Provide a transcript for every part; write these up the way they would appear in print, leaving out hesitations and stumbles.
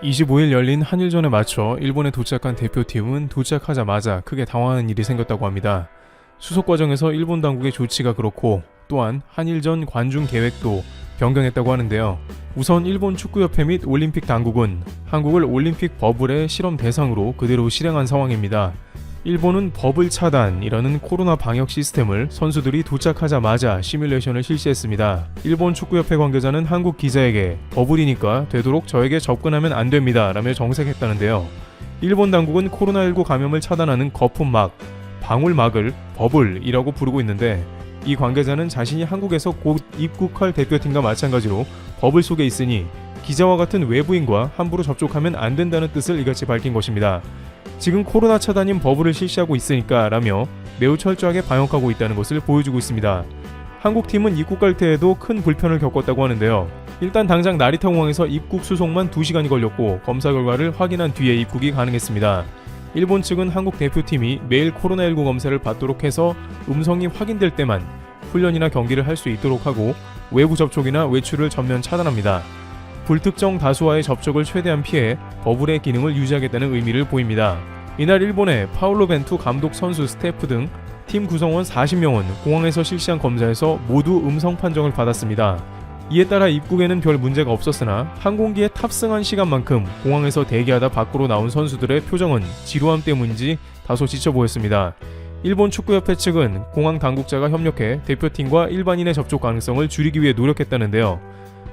25일 열린 한일전에 맞춰 일본에 도착한 대표팀은 도착하자마자 크게 당황하는 일이 생겼다고 합니다. 수속 과정에서 일본 당국의 조치가 그렇고 또한 한일전 관중 계획도 변경했다고 하는데요. 우선 일본 축구협회 및 올림픽 당국은 한국을 올림픽 버블의 실험 대상으로 그대로 실행한 상황입니다. 일본은 버블 차단이라는 코로나 방역 시스템을 선수들이 도착하자마자 시뮬레이션을 실시했습니다. 일본 축구협회 관계자는 한국 기자에게 버블이니까 되도록 저에게 접근하면 안 됩니다 라며 정색했다는데요. 일본 당국은 코로나19 감염을 차단하는 거품막, 방울막을 버블이라고 부르고 있는데 이 관계자는 자신이 한국에서 곧 입국할 대표팀과 마찬가지로 버블 속에 있으니 기자와 같은 외부인과 함부로 접촉하면 안 된다는 뜻을 이같이 밝힌 것입니다. 지금 코로나 차단인 버블을 실시하고 있으니까 라며 매우 철저하게 방역하고 있다는 것을 보여주고 있습니다. 한국팀은 입국할 때에도 큰 불편을 겪었다고 하는데요. 일단 당장 나리타 공항에서 입국 수속만 2시간이 걸렸고 검사 결과를 확인한 뒤에 입국이 가능했습니다. 일본 측은 한국 대표팀이 매일 코로나19 검사를 받도록 해서 음성이 확인될 때만 훈련이나 경기를 할 수 있도록 하고 외부 접촉이나 외출을 전면 차단합니다. 불특정 다수와의 접촉을 최대한 피해 버블의 기능을 유지하겠다는 의미를 보입니다. 이날 일본의 파울로 벤투 감독, 선수, 스태프 등 팀 구성원 40명은 공항에서 실시한 검사에서 모두 음성 판정을 받았습니다. 이에 따라 입국에는 별 문제가 없었으나 항공기에 탑승한 시간만큼 공항에서 대기하다 밖으로 나온 선수들의 표정은 지루함 때문인지 다소 지쳐 보였습니다. 일본 축구협회 측은 공항 당국자가 협력해 대표팀과 일반인의 접촉 가능성을 줄이기 위해 노력했다는데요.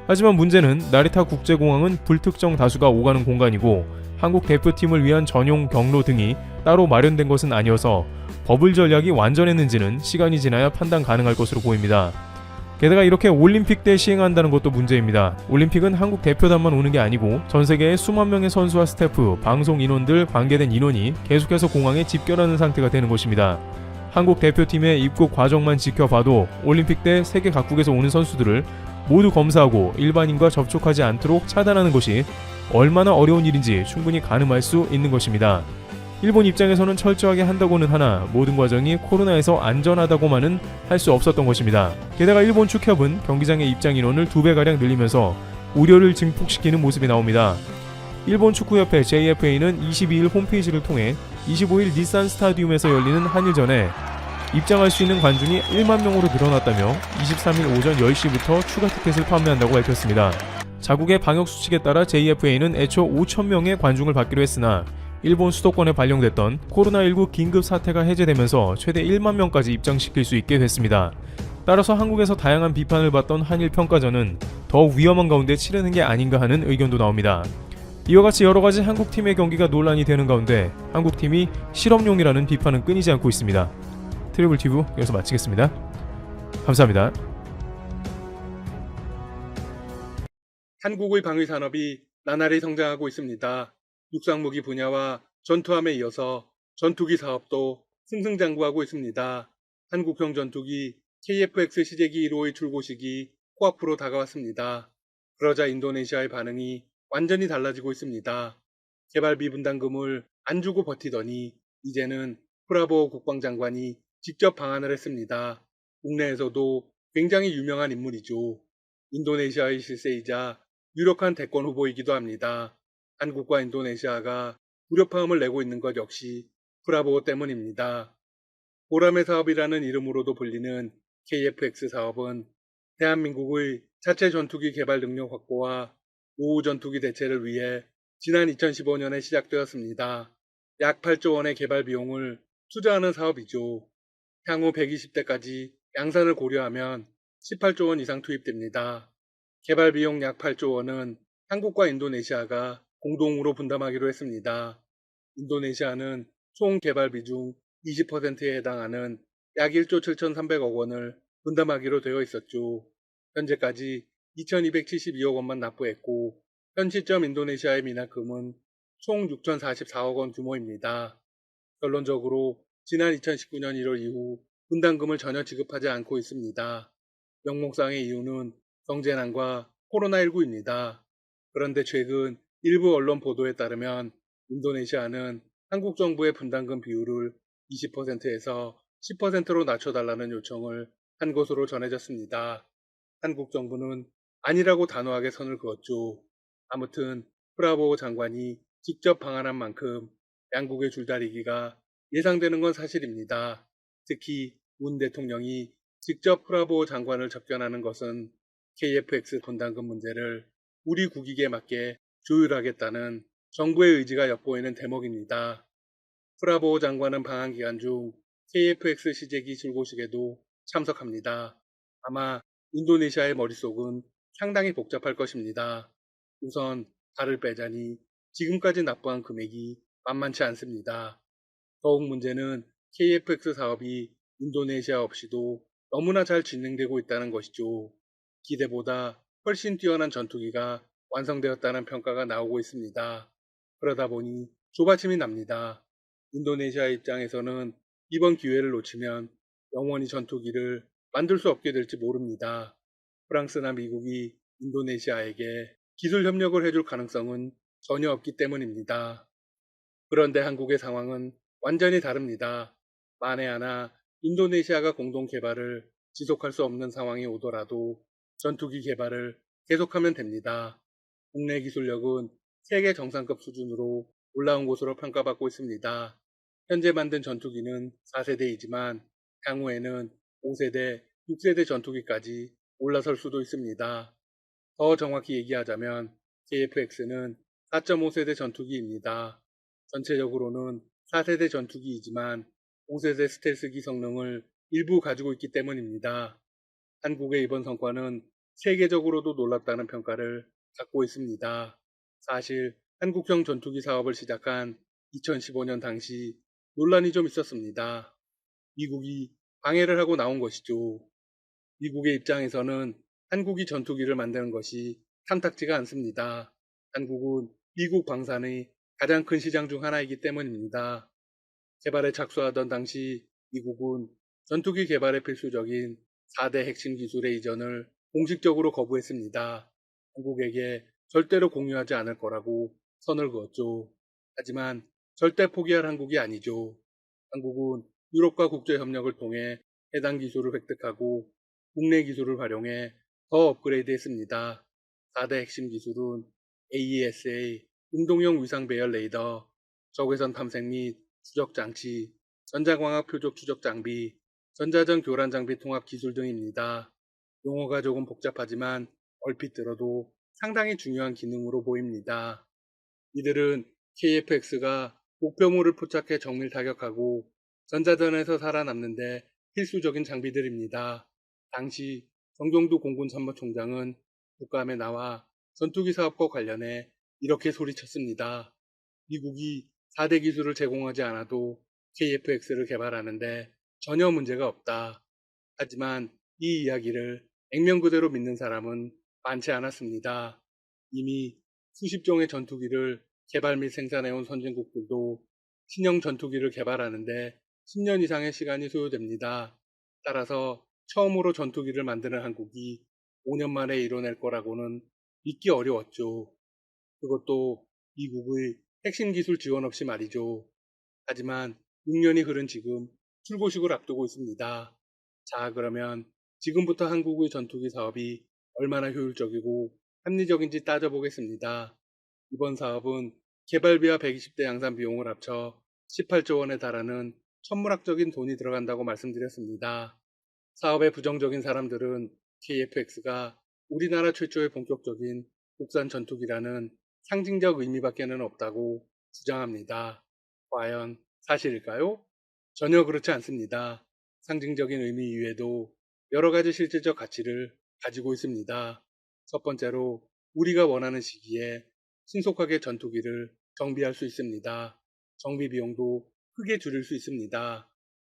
하지만 문제는 나리타 국제공항은 불특정 다수가 오가는 공간이고 한국 대표팀을 위한 전용 경로 등이 따로 마련된 것은 아니어서 버블 전략이 완전했는지는 시간이 지나야 판단 가능할 것으로 보입니다. 게다가 이렇게 올림픽 때 시행한다는 것도 문제입니다. 올림픽은 한국 대표단만 오는 게 아니고 전 세계의 수만 명의 선수와 스태프, 방송 인원들, 관계된 인원이 계속해서 공항에 집결하는 상태가 되는 것입니다. 한국 대표팀의 입국 과정만 지켜봐도 올림픽 때 세계 각국에서 오는 선수들을 모두 검사하고 일반인과 접촉하지 않도록 차단하는 것이 얼마나 어려운 일인지 충분히 가늠할 수 있는 것입니다. 일본 입장에서는 철저하게 한다고는 하나 모든 과정이 코로나에서 안전하다고만은 할 수 없었던 것입니다. 게다가 일본 축협은 경기장의 입장 인원을 2배가량 늘리면서 우려를 증폭시키는 모습이 나옵니다. 일본 축구협회 JFA는 22일 홈페이지를 통해 25일 닛산 스타디움에서 열리는 한일전에 입장할 수 있는 관중이 1만 명으로 늘어났다며 23일 오전 10시부터 추가 티켓을 판매한다고 밝혔습니다. 자국의 방역수칙에 따라 JFA는 애초 5,000명의 관중을 받기로 했으나 일본 수도권에 발령됐던 코로나19 긴급 사태가 해제되면서 최대 1만 명까지 입장시킬 수 있게 됐습니다. 따라서 한국에서 다양한 비판을 받던 한일평가전은 더 위험한 가운데 치르는 게 아닌가 하는 의견도 나옵니다. 이와 같이 여러가지 한국팀의 경기가 논란이 되는 가운데 한국팀이 실험용이라는 비판은 끊이지 않고 있습니다. 트리블 튜브 여기서 마치겠습니다. 감사합니다. 한국의 방위산업이 나날이 성장하고 있습니다. 육상무기 분야와 전투함에 이어서 전투기 사업도 승승장구하고 있습니다. 한국형 전투기 KF-X 시제기 1호의 출고 시기 코앞으로 다가왔습니다. 그러자 인도네시아의 반응이 완전히 달라지고 있습니다. 개발비 분담금을 안 주고 버티더니 이제는 프라보 국방장관이 직접 방한을 했습니다. 국내에서도 굉장히 유명한 인물이죠. 인도네시아의 실세이자 유력한 대권 후보이기도 합니다. 한국과 인도네시아가 무력화음을 내고 있는 것 역시 프라보 때문입니다. 보람의 사업이라는 이름으로도 불리는 KF-X 사업은 대한민국의 자체 전투기 개발 능력 확보와 우호 전투기 대체를 위해 지난 2015년에 시작되었습니다. 약 8조 원의 개발 비용을 투자하는 사업이죠. 향후 120대까지 양산을 고려하면 18조 원 이상 투입됩니다. 개발 비용 약 8조 원은 한국과 인도네시아가 공동으로 분담하기로 했습니다. 인도네시아는 총 개발비 중 20%에 해당하는 약 1조 7,300억 원을 분담하기로 되어 있었죠. 현재까지 2,272억 원만 납부했고 현 시점 인도네시아의 미납금은 총 6,044억 원 규모입니다. 결론적으로 지난 2019년 1월 이후 분담금을 전혀 지급하지 않고 있습니다. 명목상의 이유는 경제난과 코로나19입니다. 그런데 최근 일부 언론 보도에 따르면 인도네시아는 한국 정부의 분담금 비율을 20%에서 10%로 낮춰달라는 요청을 한 것으로 전해졌습니다. 한국 정부는 아니라고 단호하게 선을 그었죠. 아무튼 프라보 장관이 직접 방한한 만큼 양국의 줄다리기가 예상되는 건 사실입니다. 특히 문 대통령이 직접 프라보 장관을 접견하는 것은 KF-X 분담금 문제를 우리 국익에 맞게 조율하겠다는 정부의 의지가 엿보이는 대목입니다. 프라보 장관은 방한 기간 중 KF-X 시제기 출고식에도 참석합니다. 아마 인도네시아의 머릿속은 상당히 복잡할 것입니다. 우선 달을 빼자니 지금까지 납부한 금액이 만만치 않습니다. 더욱 문제는 KF-X 사업이 인도네시아 없이도 너무나 잘 진행되고 있다는 것이죠. 기대보다 훨씬 뛰어난 전투기가 완성되었다는 평가가 나오고 있습니다. 그러다 보니 조바심이 납니다. 인도네시아 입장에서는 이번 기회를 놓치면 영원히 전투기를 만들 수 없게 될지 모릅니다. 프랑스나 미국이 인도네시아에게 기술 협력을 해줄 가능성은 전혀 없기 때문입니다. 그런데 한국의 상황은 완전히 다릅니다. 만에 하나 인도네시아가 공동 개발을 지속할 수 없는 상황이 오더라도 전투기 개발을 계속하면 됩니다. 국내 기술력은 세계 정상급 수준으로 올라온 것으로 평가받고 있습니다. 현재 만든 전투기는 4세대이지만 향후에는 5세대, 6세대 전투기까지 올라설 수도 있습니다. 더 정확히 얘기하자면 KF-X는 4.5세대 전투기입니다. 전체적으로는 4세대 전투기이지만 5세대 스텔스기 성능을 일부 가지고 있기 때문입니다. 한국의 이번 성과는 세계적으로도 놀랍다는 평가를 받고 있습니다. 사실 한국형 전투기 사업을 시작한 2015년 당시 논란이 좀 있었습니다. 미국이 방해를 하고 나온 것이죠. 미국의 입장에서는 한국이 전투기를 만드는 것이 탐탁지가 않습니다. 한국은 미국 방산의 가장 큰 시장 중 하나이기 때문입니다. 개발에 착수하던 당시 미국은 전투기 개발에 필수적인 4대 핵심 기술의 이전을 공식적으로 거부했습니다. 한국에게 절대로 공유하지 않을 거라고 선을 그었죠. 하지만 절대 포기할 한국이 아니죠. 한국은 유럽과 국제협력을 통해 해당 기술을 획득하고 국내 기술을 활용해 더 업그레이드했습니다. 4대 핵심 기술은 AESA, 운동용 위상 배열 레이더, 적외선 탐색 및 추적 장치, 전자광학 표적 추적 장비, 전자전 교란 장비 통합 기술 등입니다. 용어가 조금 복잡하지만 얼핏 들어도 상당히 중요한 기능으로 보입니다. 이들은 KF-X가 목표물을 포착해 정밀 타격하고 전자전에서 살아남는데 필수적인 장비들입니다. 당시 정경두 공군 참모총장은 국감에 나와 전투기 사업과 관련해 이렇게 소리쳤습니다. 미국이 4대 기술을 제공하지 않아도 KF-X를 개발하는데 전혀 문제가 없다. 하지만 이 이야기를 액면 그대로 믿는 사람은 많지 않았습니다. 이미 수십 종의 전투기를 개발 및 생산해온 선진국들도 신형 전투기를 개발하는데 10년 이상의 시간이 소요됩니다. 따라서 처음으로 전투기를 만드는 한국이 5년 만에 이뤄낼 거라고는 믿기 어려웠죠. 그것도 미국의 핵심 기술 지원 없이 말이죠. 하지만 6년이 흐른 지금 출고식을 앞두고 있습니다. 자, 그러면 지금부터 한국의 전투기 사업이 얼마나 효율적이고 합리적인지 따져보겠습니다. 이번 사업은 개발비와 120대 양산 비용을 합쳐 18조 원에 달하는 천문학적인 돈이 들어간다고 말씀드렸습니다. 사업에 부정적인 사람들은 KF-X가 우리나라 최초의 본격적인 국산 전투기라는 상징적 의미밖에는 없다고 주장합니다. 과연 사실일까요? 전혀 그렇지 않습니다. 상징적인 의미 이외에도 여러 가지 실질적 가치를 가지고 있습니다. 첫 번째로 우리가 원하는 시기에 신속하게 전투기를 정비할 수 있습니다. 정비 비용도 크게 줄일 수 있습니다.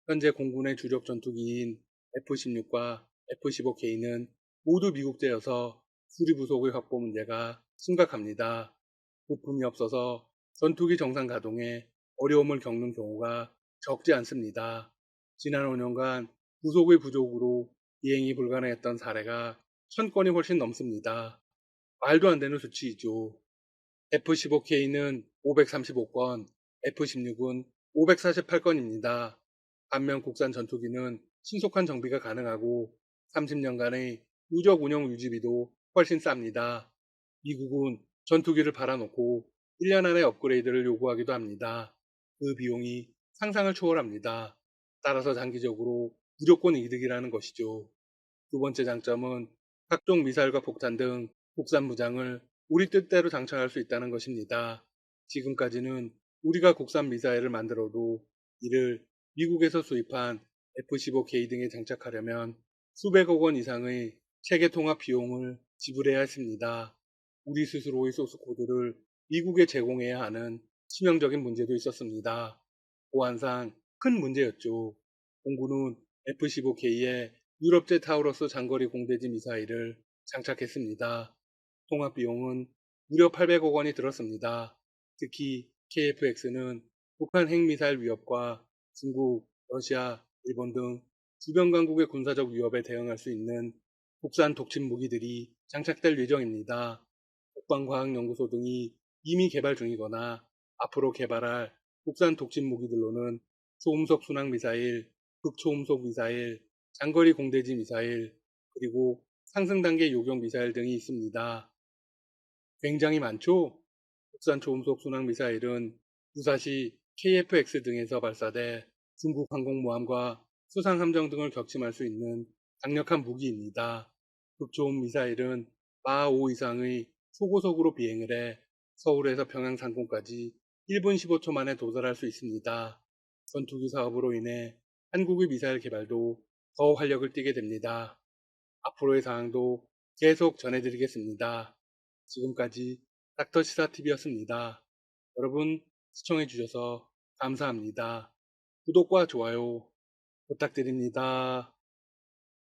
현재 공군의 주력 전투기인 F-16과 F-15K는 모두 미국제여서 수리 부속의 확보 문제가 심각합니다. 부품이 없어서 전투기 정상 가동에 어려움을 겪는 경우가 적지 않습니다. 지난 5년간 부속의 부족으로 비행이 불가능했던 사례가 1000건이 훨씬 넘습니다. 말도 안 되는 수치이죠. F-15K는 535건, F-16은 548건입니다. 반면 국산 전투기는 신속한 정비가 가능하고 30년간의 누적 운영 유지비도 훨씬 쌉니다. 미국은 전투기를 팔아놓고 1년 안에 업그레이드를 요구하기도 합니다. 그 비용이 상상을 초월합니다. 따라서 장기적으로 무조건 이득이라는 것이죠. 두 번째 장점은 각종 미사일과 폭탄 등 국산 무장을 우리 뜻대로 장착할 수 있다는 것입니다. 지금까지는 우리가 국산 미사일을 만들어도 이를 미국에서 수입한 F-15K 등에 장착하려면 수백억 원 이상의 체계 통합 비용을 지불해야 했습니다. 우리 스스로의 소스 코드를 미국에 제공해야 하는 치명적인 문제도 있었습니다. 보안상 큰 문제였죠. 공군은 F-15K에 유럽제 타우러스 장거리 공대지 미사일을 장착했습니다. 통합 비용은 무려 800억 원이 들었습니다. 특히 KF-X는 북한 핵미사일 위협과 중국, 러시아, 일본 등 주변 강국의 군사적 위협에 대응할 수 있는 국산 독침 무기들이 장착될 예정입니다. 국방과학연구소 등이 이미 개발 중이거나 앞으로 개발할 국산 독침 무기들로는 초음속 순항미사일, 극초음속 미사일, 장거리 공대지 미사일, 그리고 상승 단계 요격 미사일 등이 있습니다. 굉장히 많죠? 국산 초음속 순항 미사일은 유사시 KF-X 등에서 발사돼 중국 항공모함과 수상함정 등을 격침할 수 있는 강력한 무기입니다. 극초음 미사일은 마 5 이상의 초고속으로 비행을 해 서울에서 평양 상공까지 1분 15초 만에 도달할 수 있습니다. 전투기 사업으로 인해 한국의 미사일 개발도 더 활력을 띠게 됩니다. 앞으로의 사항도 계속 전해드리겠습니다. 지금까지 닥터시사TV였습니다. 여러분 시청해주셔서 감사합니다. 구독과 좋아요 부탁드립니다.